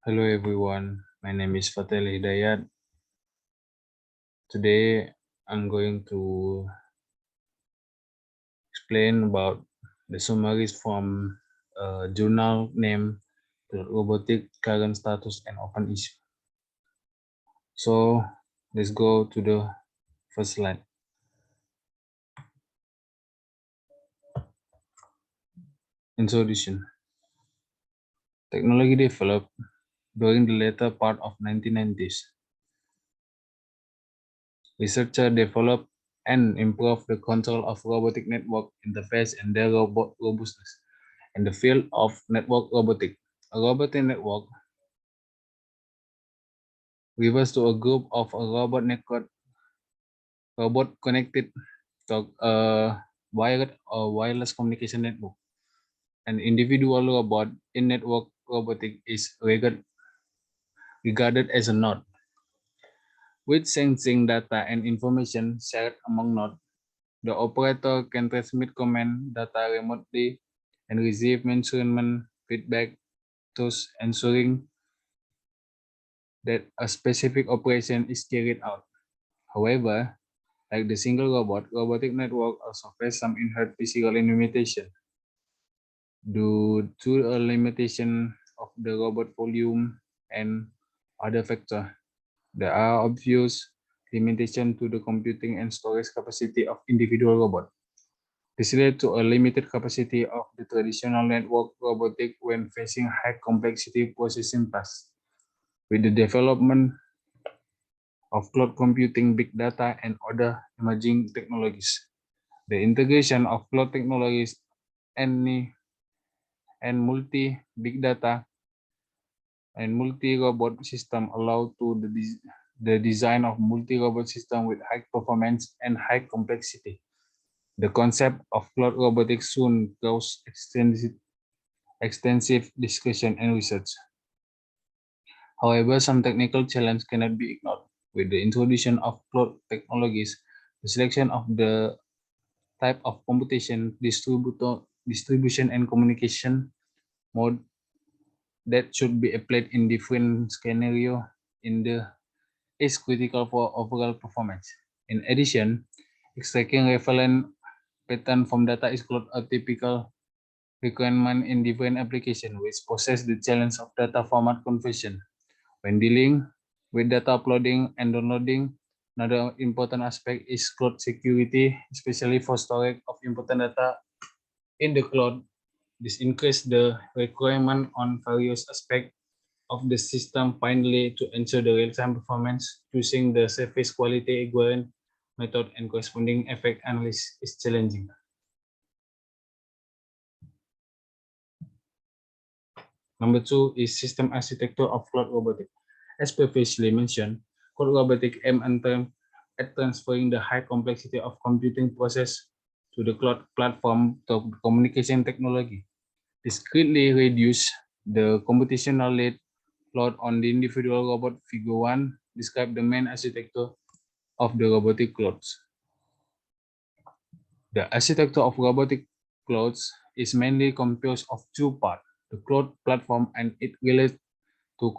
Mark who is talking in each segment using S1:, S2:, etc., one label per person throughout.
S1: Hello everyone, my name is Fatahillah Hidayat. Today I'm going to explain about the summaries from a journal named the Robotics Current Status and Open Issue. So let's go to the first slide. Introduction. Technology developed during the later part of 1990s. Researchers developed and improved the control of robotic network interface and their robustness in the field of network robotics. A robotic network refers to a group of a robot connected to a wired or wireless communication network. An individual robot in network robotics is regarded as a node, with sensing data and information shared among nodes. The operator can transmit command data remotely and receive measurement feedback, thus ensuring that a specific operation is carried out. However, like the single robot, robotic network also face some inherent physical limitation due to a limitation of the robot volume and other factors. There are obvious limitations to the computing and storage capacity of individual robots. This led to a limited capacity of the traditional network robotic when facing high complexity processing tasks. With the development of cloud computing, big data, and other emerging technologies, the integration of cloud technologies and multi big data and multi-robot system allow to the design of multi-robot system with high performance and high complexity. The concept of cloud robotics soon caused extensive discussion and research. However, some technical challenges cannot be ignored. With the introduction of cloud technologies, the selection of the type of computation, distribution, and communication mode that should be applied in different scenario in the is critical for overall performance. In addition, extracting relevant pattern from data is called a typical requirement in different applications, which poses the challenge of data format conversion. When dealing with data uploading and downloading, another important aspect is cloud security, especially for storage of important data in the cloud. This increases the requirement on various aspects of the system. Finally, to ensure the real-time performance, choosing the surface quality equivalent method and corresponding effect analysis is challenging. Number two is system architecture of cloud robotics. As previously mentioned, cloud robotics aim at transferring the high complexity of computing process to the cloud platform to communication technology. This greatly reduce the computational load on the individual robot. Figure 1 describe the main architecture of the robotic clouds. The architecture of robotic clouds is mainly composed of two parts, the cloud platform and it relates to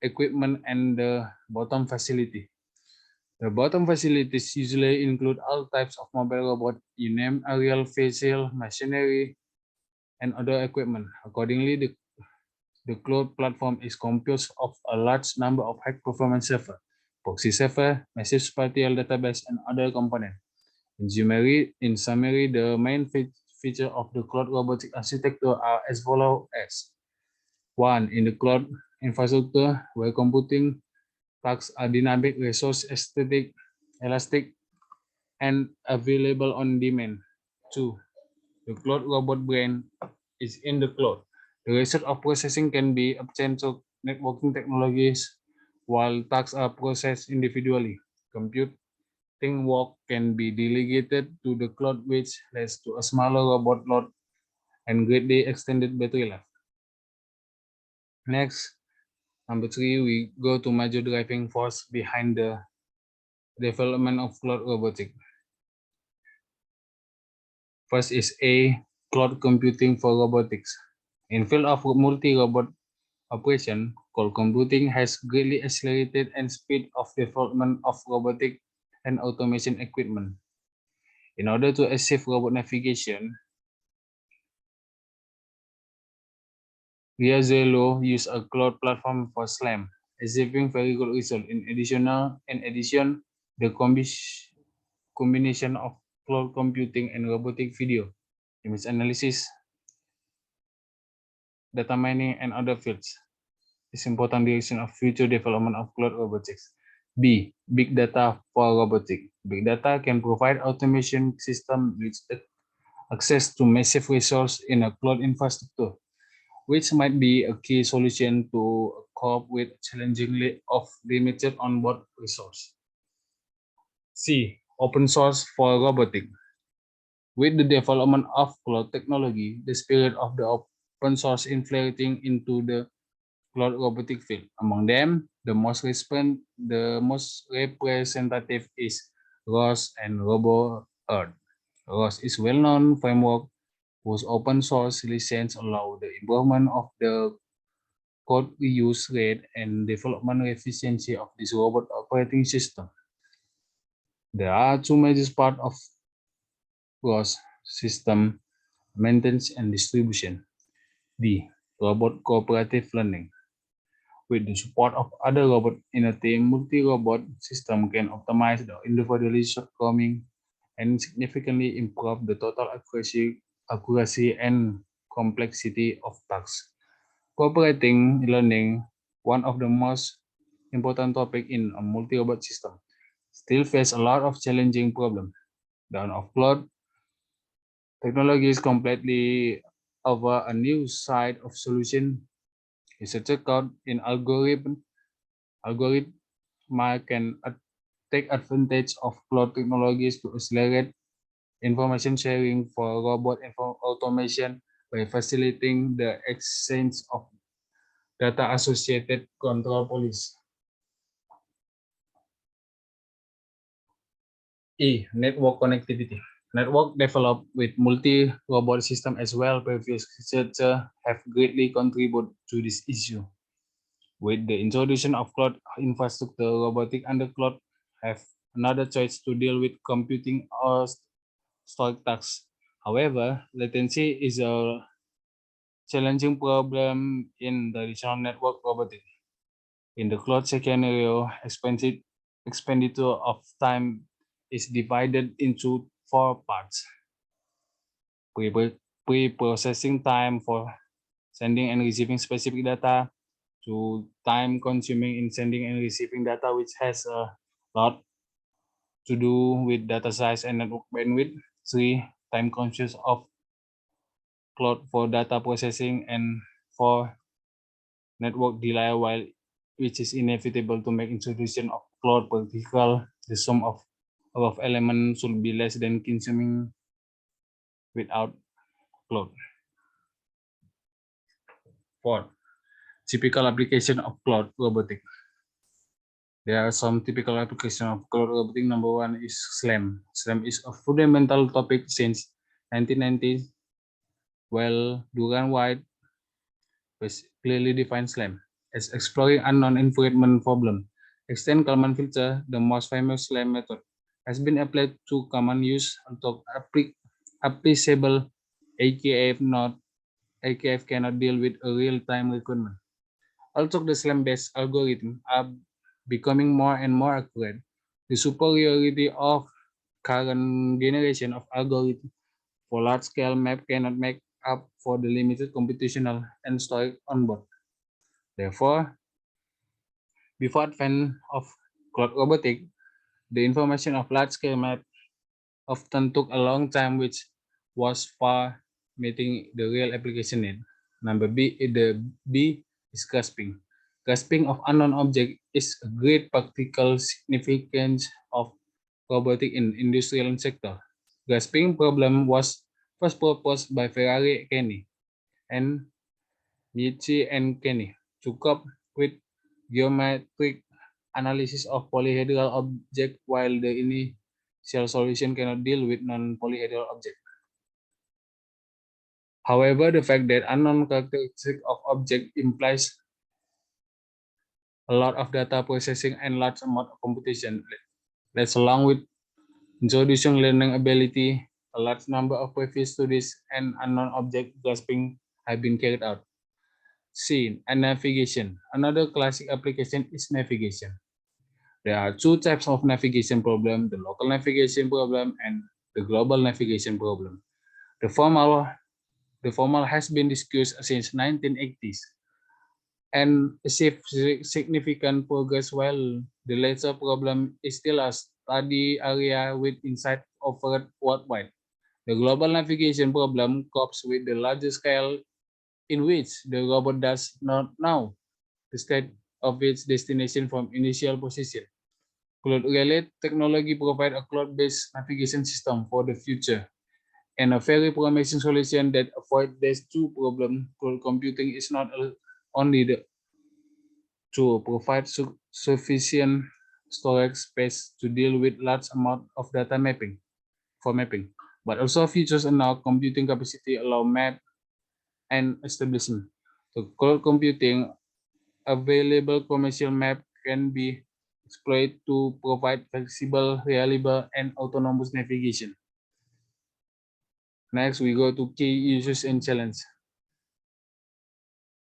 S1: equipment and the bottom facility. The bottom facilities usually include all types of mobile robot, you name aerial, facial, machinery, and other equipment. Accordingly, the cloud platform is composed of a large number of high-performance servers, proxy server, massive spatial database, and other components. In summary, the main feature of the cloud robotic architecture are as follows as 1. In the cloud infrastructure, where computing tasks are dynamic, resource aesthetic, elastic, and available on demand. 2. The cloud robot brain is in the cloud. The result of processing can be obtained through networking technologies, while tasks are processed individually. Computing work can be delegated to the cloud, which leads to a smaller robot load and greatly extended battery life. Next, number 3, we go to major driving force behind the development of cloud robotics. First is A, cloud computing for robotics. In field of multi-robot operation, cloud computing has greatly accelerated and speed of development of robotic and automation equipment. In order to achieve robot navigation, Riazello used a cloud platform for SLAM, achieving very good result. In addition, the combination of cloud computing and robotic video, image analysis, data mining, and other fields is important direction of future development of cloud robotics. B. Big data for robotics. Big data can provide automation system with access to massive resource in a cloud infrastructure, which might be a key solution to cope with challengingly of limited onboard resource. C. Open source for robotics. With the development of cloud technology, the spirit of the open source infiltrating into the cloud robotic field. Among them, the most representative is ROS and RoboEarth. ROS is well-known framework whose open source license allow the improvement of the code reuse rate and development efficiency of this robot operating system. There are two major parts of ROS system: maintenance and distribution. D. Robot cooperative learning. With the support of other robots in a team, multi-robot system can optimize the individual shortcoming and significantly improve the total accuracy and complexity of tasks. Cooperating learning, one of the most important topic in a multi-robot system, still face a lot of challenging problems. Down of cloud technology is completely over a new side of solution. Researchers count in algorithm can take advantage of cloud technologies to accelerate information sharing for robot automation by facilitating the exchange of data associated control policy. E. Network connectivity. Network developed with multi-robot system as well. Previous researchers have greatly contributed to this issue. With the introduction of cloud infrastructure, robotic under cloud have another choice to deal with computing or storage tasks. However, latency is a challenging problem in the traditional network robotics. In the cloud scenario, expenditure of time is divided into four parts: pre-processing time for sending and receiving specific data, to time consuming in sending and receiving data, which has a lot to do with data size and network bandwidth. 3. Time conscious of cloud for data processing, and 4. Network delay, while which is inevitable to make introduction of cloud practical. The sum of above elements should be less than consuming without cloud. 4. Typical application of cloud robotics. There are some typical applications of cloud robotics. Number 1 is SLAM. SLAM is a fundamental topic since 1990, while Duran White clearly defines SLAM as exploring unknown environment problem. Extend Kalman filter, the most famous SLAM method, has been applied to common use untuk appreciable AKF AKF cannot deal with a real-time requirement. Although the SLAM-based algorithms are becoming more and more accurate, the superiority of current generation of algorithms for large-scale map cannot make up for the limited computational and storage on board. Therefore, before advent of cloud robotics, the information of large-scale map often took a long time, which was far meeting the real application need. Number B is grasping. Grasping of unknown object is a great practical significance of robotic in industrial sector. Grasping problem was first proposed by Ferrari Kenny and Nietzsche and Kenny to cope with geometric analysis of polyhedral object, while the initial solution cannot deal with non-polyhedral object. However, the fact that unknown characteristic of object implies a lot of data processing and large amount of computation. That's along with introducing learning ability, a large number of previous studies and unknown object grasping have been carried out. C. And navigation. Another classic application is navigation. There are two types of navigation problem, the local navigation problem and the global navigation problem. The former, the former has been discussed since 1980s and achieved significant progress while the latter problem is still a study area with insight offered worldwide. The global navigation problem copes with the larger scale in which the robot does not know the state of its destination from initial position. Cloud-related technology provides a cloud-based navigation system for the future and a very promising solution that avoids these two problems. Cloud computing is not only to provide sufficient storage space to deal with large amount of data mapping, but also features enough computing capacity allow map and establishment. So cloud computing available commercial map can be exploited to provide flexible, reliable, and autonomous navigation. Next, we go to key issues and challenge.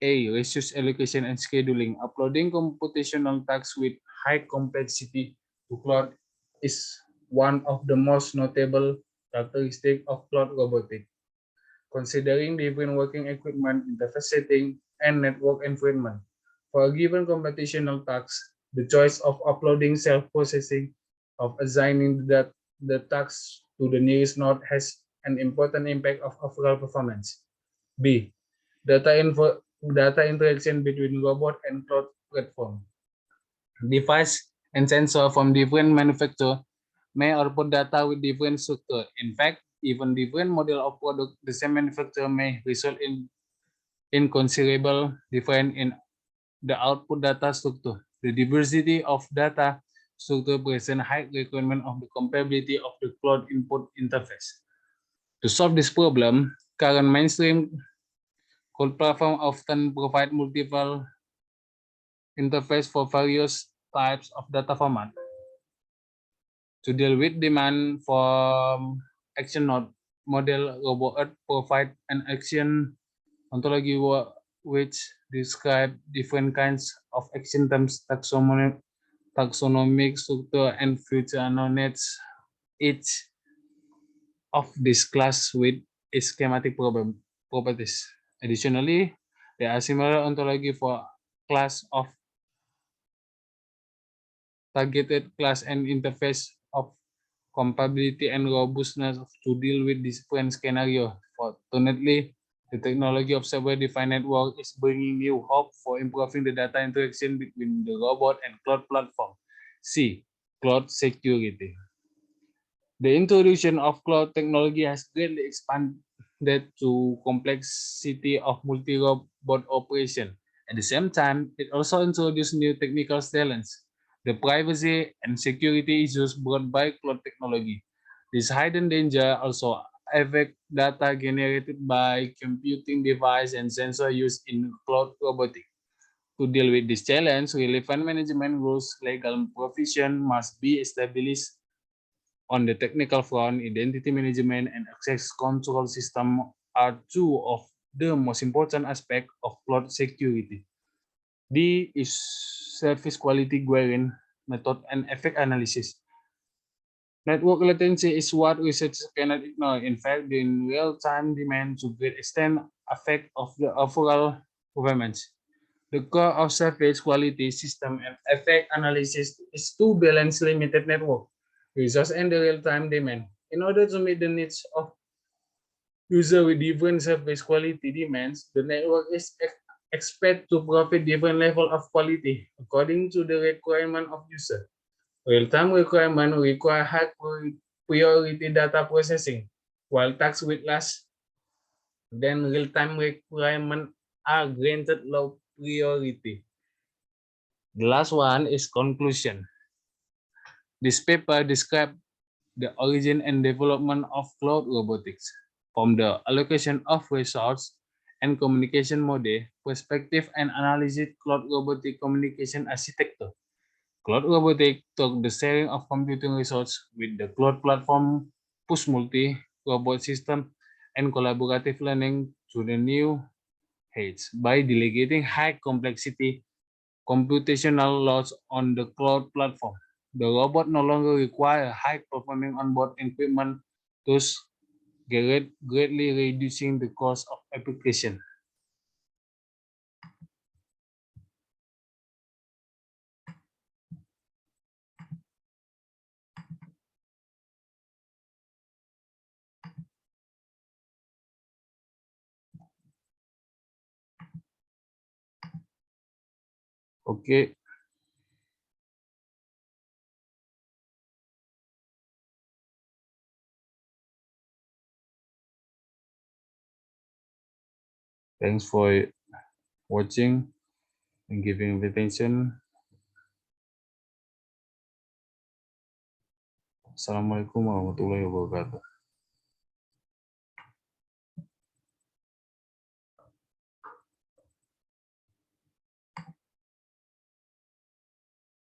S1: A. Resource allocation and scheduling. Uploading computational tasks with high complexity to cloud is one of the most notable characteristics of cloud robotics. Considering different working equipment, interface setting, and network environment. For a given computational task, the choice of uploading self-processing, of assigning the task to the nearest node has an important impact of overall performance. B. Data interaction between robot and cloud platform. Device and sensor from different manufacturer may output data with different structure. In fact, even different model of product the same manufacturer may result in inconsiderable difference in the output data structure. The diversity of data structure present high requirement of the compatibility of the cloud input interface. To solve this problem, current mainstream cloud platform often provide multiple interface for various types of data format. To deal with demand from action node model, Robot provide an action ontology which describe different kinds of action terms, taxonomic structure, and future knowledge. Each of this class with its schematic properties. Additionally, there are similar ontology for class of targeted class and interface of compatibility and robustness to deal with different scenarios. Fortunately, the technology of software-defined network is bringing new hope for improving the data interaction between the robot and cloud platform. C. Cloud security. The introduction of cloud technology has greatly expanded to complexity of multi-robot operation. At the same time, it also introduced new technical challenges, the privacy and security issues brought by cloud technology. This hidden danger also affect data generated by computing device and sensor used in cloud robotics. To deal with this challenge, relevant management rules, legal provision must be established on the technical front. Identity management and access control system are two of the most important aspects of cloud security. D is service quality guarantee method and effect analysis. Network latency is what researchers cannot ignore. In fact, the real-time demand to great extent affect of the overall performance. The core of service quality system and effect analysis is to balance limited network resource and the real-time demand. In order to meet the needs of user with different service quality demands, the network is expected to provide different level of quality according to the requirement of user. Real-time requirement require high priority data processing, while tasks with less than real-time requirement are granted low priority. The last one is conclusion. This paper describes the origin and development of cloud robotics, from the allocation of resources and communication mode, perspective and analysis cloud robotic communication architecture. Cloud robotic took the sharing of computing resources with the cloud platform, push multi robot system, and collaborative learning to the new heights by delegating high complexity computational loads on the cloud platform. The robot no longer require high performing onboard equipment, thus greatly reducing the cost of application. Okay, thanks for watching and giving attention. Assalamualaikum warahmatullahi wabarakatuh.